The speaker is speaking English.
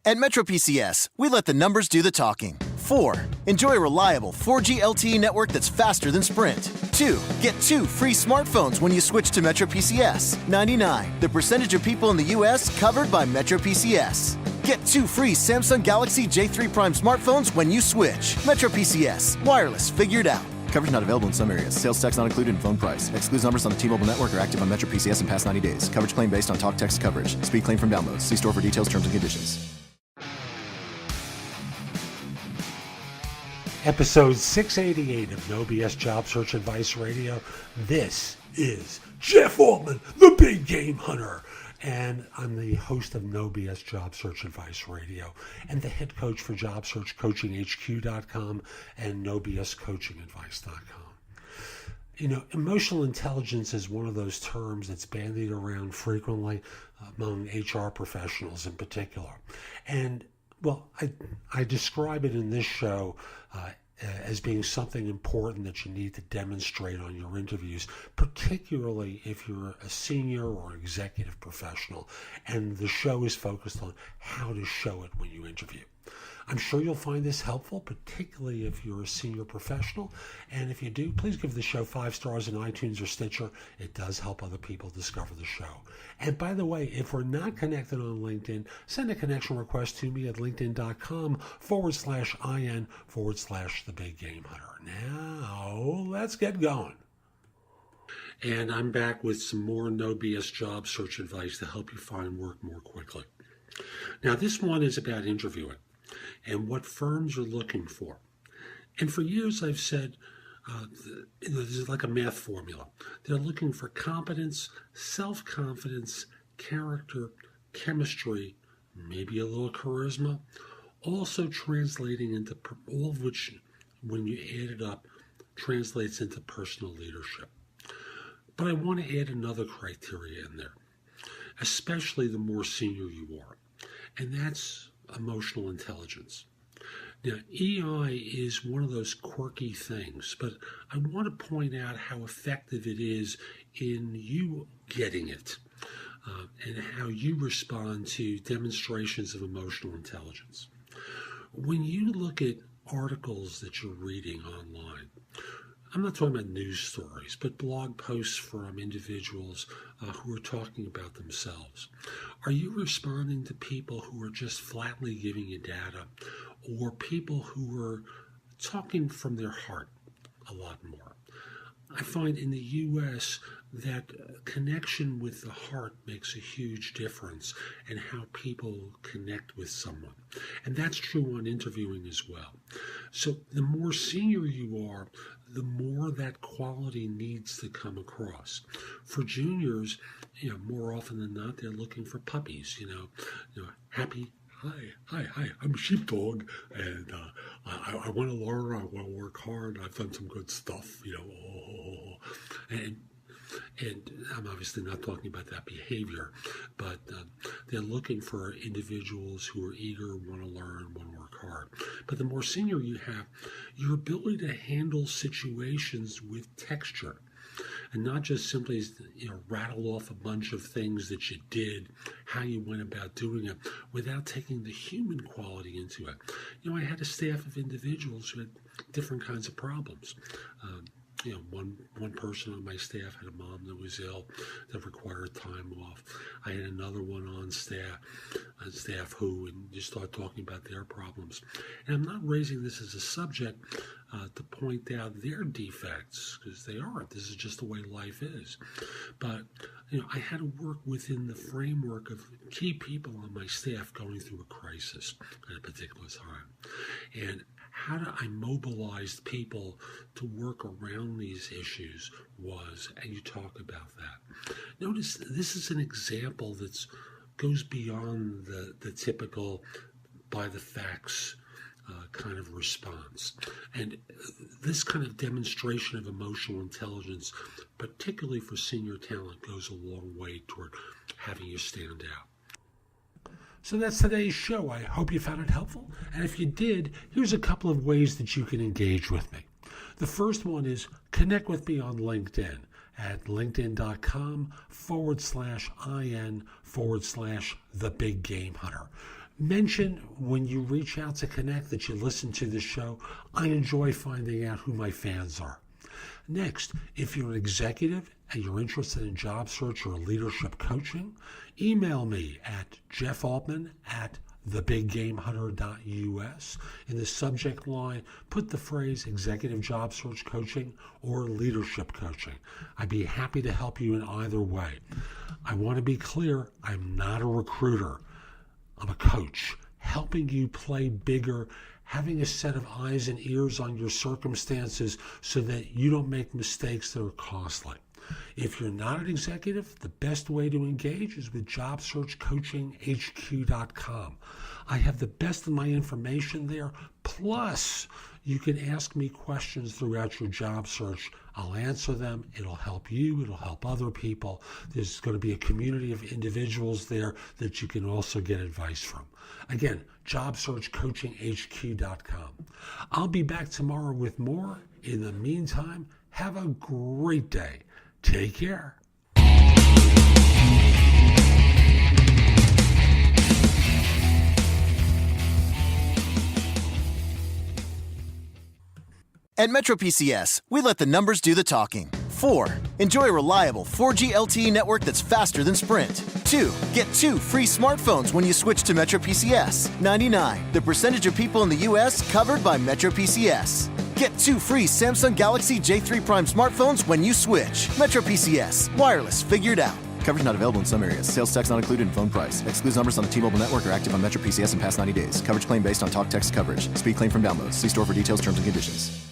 At Metro PCS, we let the numbers do the talking. 4. Enjoy a reliable 4G LTE network that's faster than Sprint. 2. Get 2 free smartphones when you switch to Metro PCS. 99. The percentage of people in the U.S. covered by Metro PCS. Get 2 free Samsung Galaxy J3 Prime smartphones when you switch. Metro PCS. Wireless figured out. Coverage not available in some areas. Sales tax not included in phone price. Excludes numbers on the T-Mobile network or active on Metro PCS in past 90 days. Coverage claim based on talk text coverage. Speed claim from downloads. See store for details, terms, and conditions. Episode 688 of No BS Job Search Advice Radio. This is Jeff Altman, the Big Game Hunter. And I'm the host of No BS Job Search Advice Radio and the head coach for JobSearchCoachingHQ.com and NoBSCoachingAdvice.com. You know, emotional intelligence is one of those terms that's bandied around frequently among HR professionals in particular. And, well, I describe it in this show as being something important that you need to demonstrate on your interviews, particularly if you're a senior or executive professional, and the show is focused on how to show it when you interview. I'm sure you'll find this helpful, particularly if you're a senior professional, and if you do, please give the show 5 stars in iTunes or Stitcher. It does help other people discover the show. And by the way, if we're not connected on LinkedIn, send a connection request to me at linkedin.com/IN/the Big Game Hunter. Now, let's get going. And I'm back with some more No BS job search advice to help you find work more quickly. Now, this one is about interviewing and what firms are looking for. And for years I've said, this is like a math formula. They're looking for competence, self-confidence, character, chemistry, maybe a little charisma, also translating into all of which, when you add it up, translates into personal leadership. But I want to add another criteria in there, especially the more senior you are, and that's emotional intelligence. Now, EI is one of those quirky things, but I want to point out how effective it is in you getting it and how you respond to demonstrations of emotional intelligence. When you look at articles that you're reading online, I'm not talking about news stories, but blog posts from individuals who are talking about themselves. Are you responding to people who are just flatly giving you data, or people who are talking from their heart a lot more? I find in the U.S. that connection with the heart makes a huge difference in how people connect with someone. And that's true on interviewing as well. So the more senior you are, the more that quality needs to come across. For juniors, more often than not, they're looking for puppies, happy. Hi, I'm Sheepdog, and I want to learn, I want to work hard, I've done some good stuff, and I'm obviously not talking about that behavior, but they're looking for individuals who are eager, want to learn, want to work hard. But the more senior you have, your ability to handle situations with texture, and not just simply rattle off a bunch of things that you did, how you went about doing it, without taking the human quality into it. I had a staff of individuals who had different kinds of problems. One person on my staff had a mom that was ill that required time off. I had another one on staff who, and you start talking about their problems. And I'm not raising this as a subject to point out their defects, because they aren't. This is just the way life is. But, I had to work within the framework of key people on my staff going through a crisis at a particular time. And how do I mobilize people to work around these issues and you talk about that. Notice this is an example that goes beyond the typical by the facts kind of response. And this kind of demonstration of emotional intelligence, particularly for senior talent, goes a long way toward having you stand out. So that's today's show. I hope you found it helpful. And if you did, here's a couple of ways that you can engage with me. The first one is connect with me on LinkedIn at linkedin.com/IN/the Big Game Hunter. Mention when you reach out to connect that you listen to the show. I enjoy finding out who my fans are. Next, if you're an executive and you're interested in job search or leadership coaching, email me at jeffaltman@thebiggamehunter.us. In the subject line, put the phrase executive job search coaching or leadership coaching. I'd be happy to help you in either way. I want to be clear, I'm not a recruiter. I'm a coach, helping you play bigger, having a set of eyes and ears on your circumstances so that you don't make mistakes that are costly. If you're not an executive, the best way to engage is with JobSearchCoachingHQ.com. I have the best of my information there, plus you can ask me questions throughout your job search. I'll answer them. It'll help you. It'll help other people. There's going to be a community of individuals there that you can also get advice from. Again, JobSearchCoachingHQ.com. I'll be back tomorrow with more. In the meantime, have a great day. Take care. At Metro PCS, we let the numbers do the talking. 4. Enjoy a reliable 4G LTE network that's faster than Sprint. 2. Get 2 free smartphones when you switch to Metro PCS. 99. The percentage of people in the U.S. covered by Metro PCS. Get 2 free Samsung Galaxy J3 Prime smartphones when you switch. Metro PCS. Wireless figured out. Coverage not available in some areas. Sales tax not included in phone price. Excludes numbers on the T-Mobile network or active on Metro PCS in past 90 days. Coverage claim based on talk text coverage. Speed claim from downloads. See store for details, terms, and conditions.